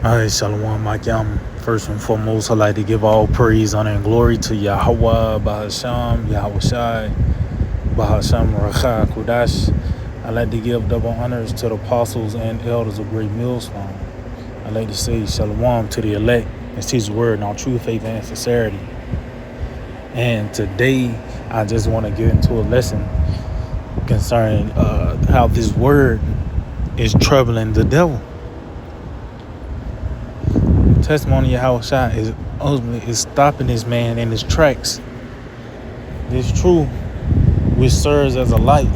Alright, Shalom, Makyam. First and foremost, I'd like to give all praise, honor, and glory to Yahweh, Bahasham, Yahweh Shai, Bahasham, Racha, Kudash. I'd like to give double honors to the apostles and elders of Great Millstone. I'd like to say Shalom to the elect and teach the word in all true faith and sincerity. And today, I just want to get into a lesson concerning how this word is troubling the devil. Testimony of Yahweh Shai is ultimately stopping this man in his tracks. This truth, which serves as a light,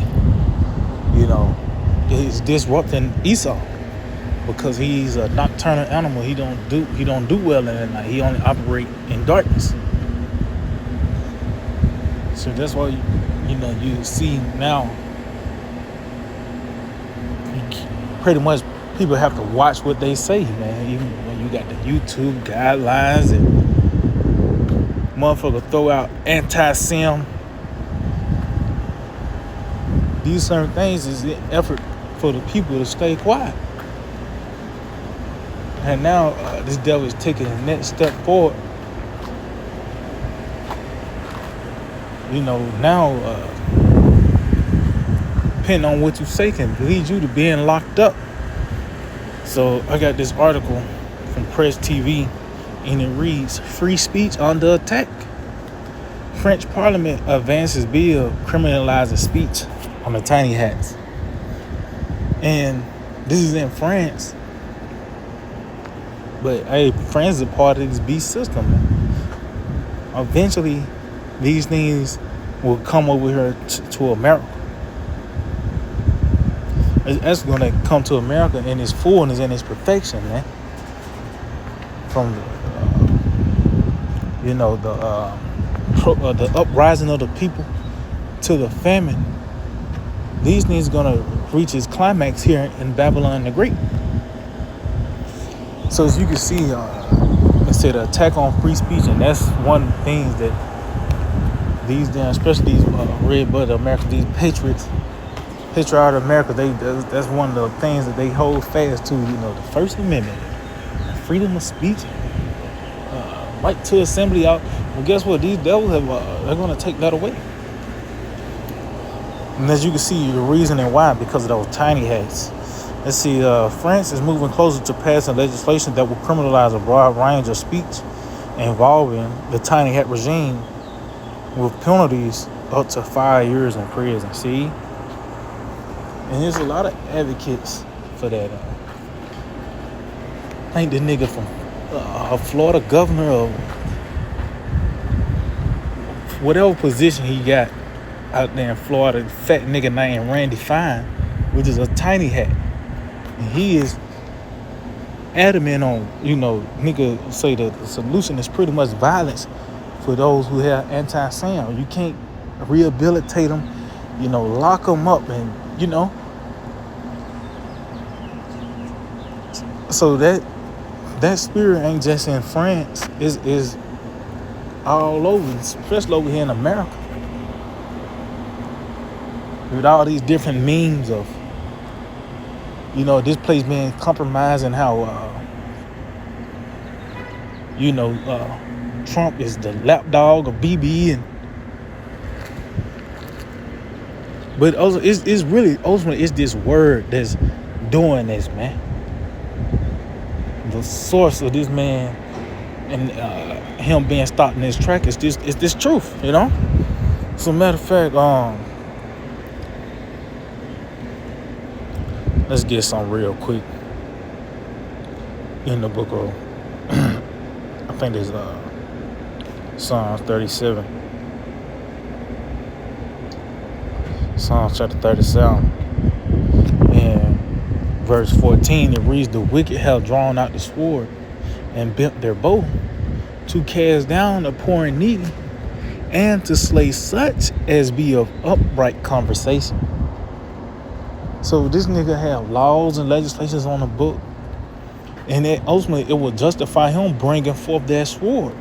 is disrupting Esau because he's a nocturnal animal. He don't do well in the night. He only operate in darkness. So that's why you see now. Pretty much people have to watch what they say, man. Even when you got the YouTube guidelines and motherfucker throw out anti-sim. These certain things is an effort for the people to stay quiet. And now this devil is taking the next step forward. Now depending on what you say can lead you to being locked up. So I got this article from Press TV, and it reads, "Free speech under attack. French Parliament advances bill criminalizing speech on the tiny hats." And this is in France. But hey, France is a part of this beast system, man. Eventually, these things will come over here to America. It's going to come to America in its fullness and its perfection, man. From the uprising of the people to the famine, these things are going to reach its climax here in Babylon the Great. So as you can see, it said attack on free speech, and that's one of the things that these, especially these red-blooded Americans, these patriots of America, that's one of the things that they hold fast to. The First Amendment, freedom of speech, right to assembly. Well, guess what? These devils they're going to take that away. And as you can see, the reasoning why, because of those tiny hats. Let's see, France is moving closer to passing legislation that will criminalize a broad range of speech involving the tiny hat regime with penalties up to 5 years in prison. See? And there's a lot of advocates for that. I think the nigga from Florida governor of whatever position he got out there in Florida, fat nigga named Randy Fine, which is a tiny hat. And he is adamant on, nigga say that the solution is pretty much violence for those who have anti-Sam. You can't rehabilitate them, lock them up and, So that spirit ain't just in France, is all over, especially over here in America. With all these different memes of, this place being compromised and how, Trump is the lapdog of BB, but also it's really ultimately it's this word that's doing this, man. The source of this man and him being stopped in his track is this truth, So matter of fact, let's get some real quick in the book of I think it's Psalms 37. Psalms chapter 37 and verse 14, it reads, "The wicked have drawn out the sword and bent their bow to cast down the poor and needy and to slay such as be of upright conversation." So this nigga have laws and legislations on the book, and ultimately it will justify him bringing forth that sword.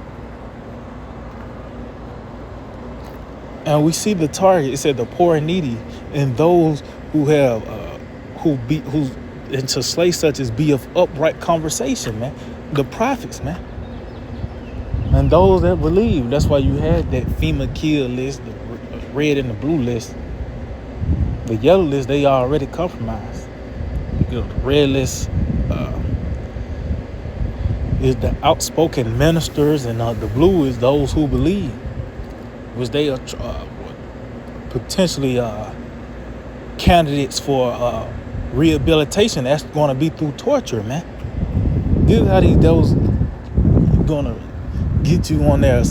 And we see the target. It said the poor and needy and those who have who and to slay such as be of upright conversation, man. The prophets, man. And those that believe. That's why you had that FEMA kill list, the red and the blue list. The yellow list, they already compromised. The red list is the outspoken ministers, and the blue is those who believe, which they are potentially candidates for rehabilitation. That's going to be through torture, man. This is how those going to get you on there,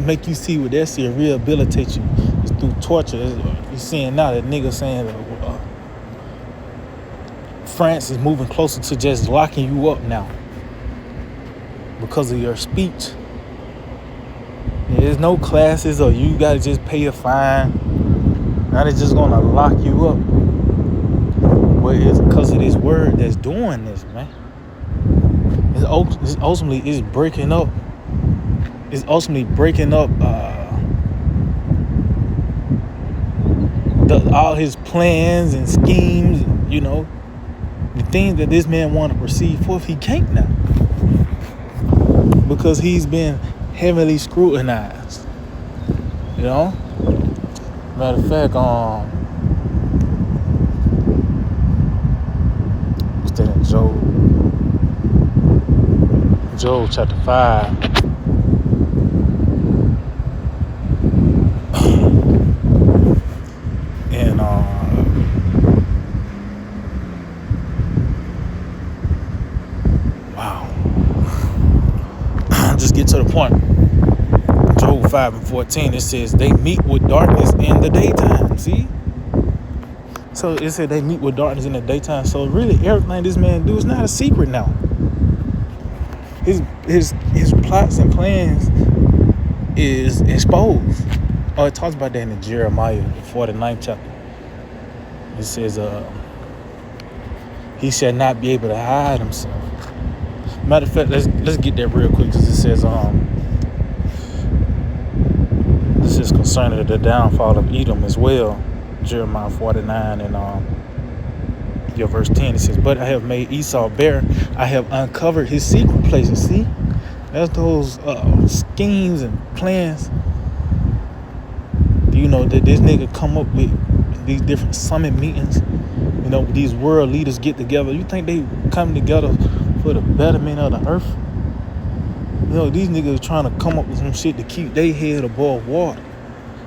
make you see what they're seeing, rehabilitate you. It's through torture. You're seeing now that nigga saying France is moving closer to just locking you up now because of your speech. There's no classes, or you gotta just pay a fine. Now they're just gonna lock you up. But it's because of this word that's doing this, man. It's ultimately breaking up. It's ultimately breaking up all his plans and schemes. You know, the things that this man want to proceed forth, he can't now because he's been heavily scrutinized. You know, matter of fact, what's that in Job chapter 5. And wow. Just get to the point. Job 5:14, it says they meet with darkness in the daytime. See? So it said they meet with darkness in the daytime. So really everything this man do is not a secret now. His plots and plans is exposed. Oh, it talks about that in Jeremiah, the 49th chapter. It says, he shall not be able to hide himself. Matter of fact, let's get that real quick, because it says, this is concerning the downfall of Edom as well. Jeremiah 49 and verse 10, it says, but I have made Esau bare, I have uncovered his secret places. See, that's those schemes and plans, you know, that this nigga come up with these different summit meetings. You know, these world leaders get together. You think they come together for the betterment of the earth? You know, these niggas are trying to come up with some shit to keep their head above water,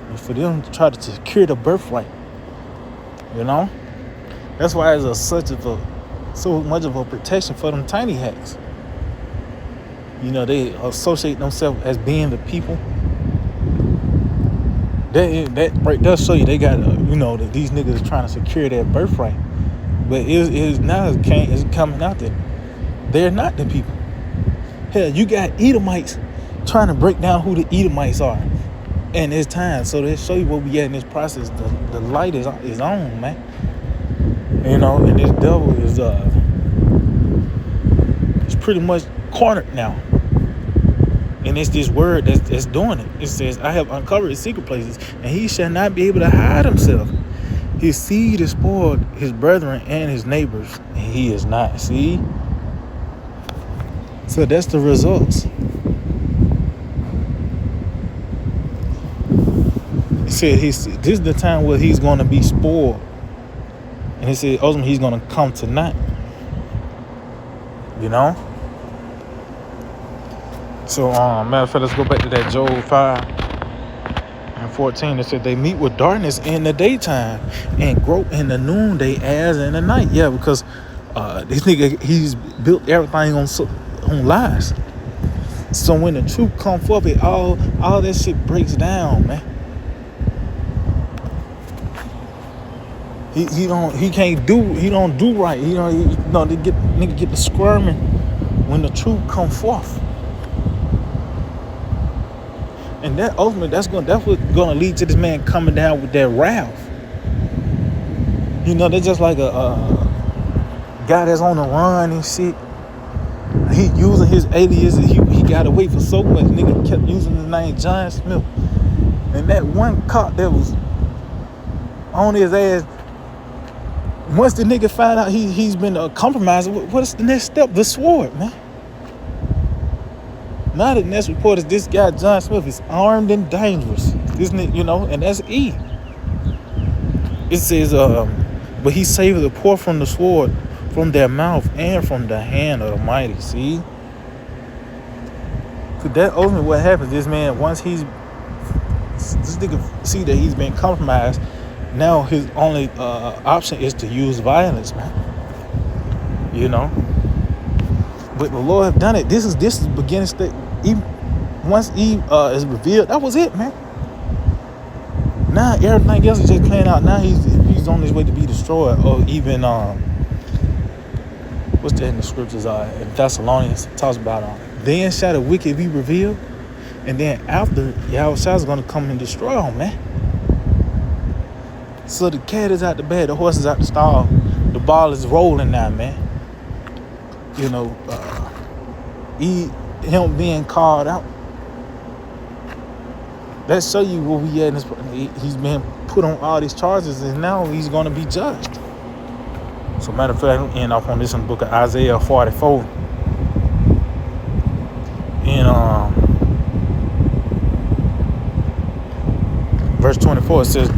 and for them to try to secure the birthright. You know, that's why it's so much of a protection for them tiny hacks. You know, they associate themselves as being the people. That right does show you they got, you know, that these niggas are trying to secure their birthright. But it's coming out that they're not the people. Hell, you got Edomites trying to break down who the Edomites are. And it's time. So they show you where we at in this process. The light is on, man. You know, and this devil is it's pretty much cornered now. And it's this word that's doing it. It says, I have uncovered his secret places, and he shall not be able to hide himself. His seed is spoiled, his brethren and his neighbors, and he is not. See? So that's the results. He said this is the time where he's going to be spoiled. And he said ultimately he's going to come to naught. You know? So, matter of fact, let's go back to that Job 5:14. It said they meet with darkness in the daytime and grope in the noonday as in the night. Yeah, because this nigga, he's built everything on lies. So when the truth comes forth, all that shit breaks down, man. He don't do right. They get the squirming when the truth come forth. And that ultimately, that's what's gonna lead to this man coming down with that wrath. You know, they're just like a guy that's on the run and shit. He using his alias. He got away for so much. Nigga kept using his name John Smith. And that one cop that was on his ass Once the nigga find out he's been compromised, what's the next step? The sword, man. Now the next report is this guy John Smith is armed and dangerous. This nigga, you know, and that's E. It says, but he saved the poor from the sword, from their mouth, and from the hand of the mighty. See? Cause that ultimately what happens. This man, once this nigga see that he's been compromised, now his only option is to use violence, man. You know. But the Lord have done it. This is beginning state. Once Eve is revealed, that was it, man. Now everything else is just playing out. Now he's on his way to be destroyed. Or even what's that in the scriptures? In Thessalonians it talks about then shall the wicked be revealed, and then after Yahushua is going to come and destroy them, man. So the cat is out the bed, the horse is out the stall, the ball is rolling now, man. You know, him being called out. That show you where we at. He's been put on all these charges, and now he's going to be judged. So matter of fact, I'm end off on this in the book of Isaiah 44. In verse 24, it says,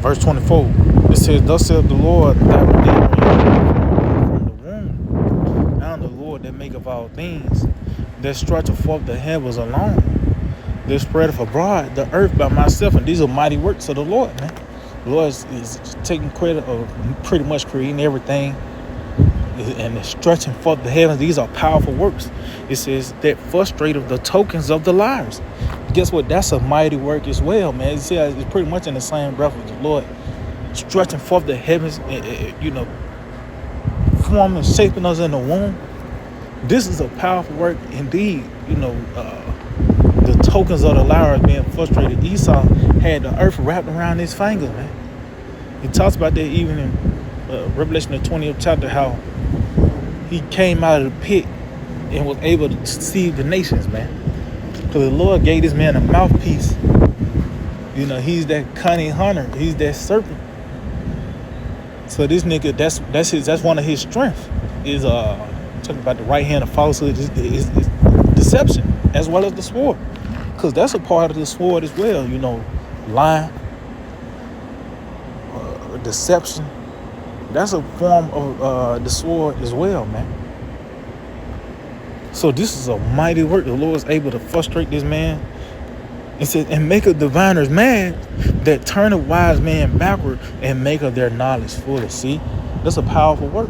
verse 24. It says, thus saith the Lord that redeemed from the womb. I am the Lord that maketh all things, that stretcheth forth the heavens alone, that spreadeth abroad the earth by myself. And these are mighty works of the Lord, man. The Lord is taking credit of pretty much creating everything and stretching forth the heavens. These are powerful works. It says that frustrateth the tokens of the liars. Guess what? That's a mighty work as well, man. You see, it's pretty much in the same breath with the Lord stretching forth the heavens, you know, forming, shaping us in the womb. This is a powerful work indeed. You know, the tokens of the liars being frustrated. Esau had the earth wrapped around his finger, man. He talks about that even in Revelation the 20th chapter, how he came out of the pit and was able to deceive the nations, man. Because the Lord gave this man a mouthpiece. You know, he's that cunning hunter. He's that serpent. So this nigga, that's one of his strengths. Is talking about the right hand of falsehood is deception as well as the sword. Because that's a part of the sword as well. You know, lying, deception. That's a form of the sword as well, man. So this is a mighty work. The Lord is able to frustrate this man. It says, and make of diviners mad, that turn a wise man backward and make of their knowledge foolish. See, that's a powerful work.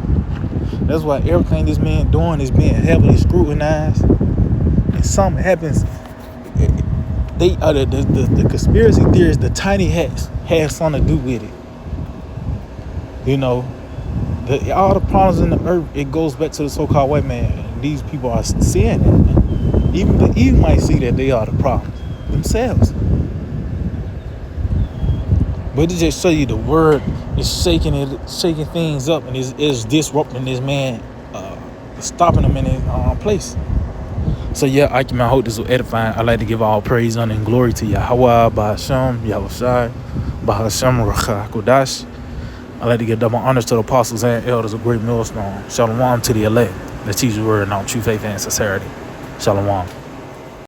That's why everything this man doing is being heavily scrutinized. And something happens. They are the conspiracy theorists, the tiny hats, have something to do with it. You know, all the problems in the earth, it goes back to the so-called white man. And these people are seeing it, man. Even the evil might see that they are the problem themselves. But it just show you the word is shaking things up, and is disrupting this man, stopping him in his place. So yeah, I hope this will edify. I like to give all praise, honor, and glory to Yahweh, Bahasham, Yahushai, Bahasham, Racha, Kodash. I like to give double honors to the apostles and elders of Great Millstone. Shalom to the elect that teach the word in all true faith and sincerity. Shalom.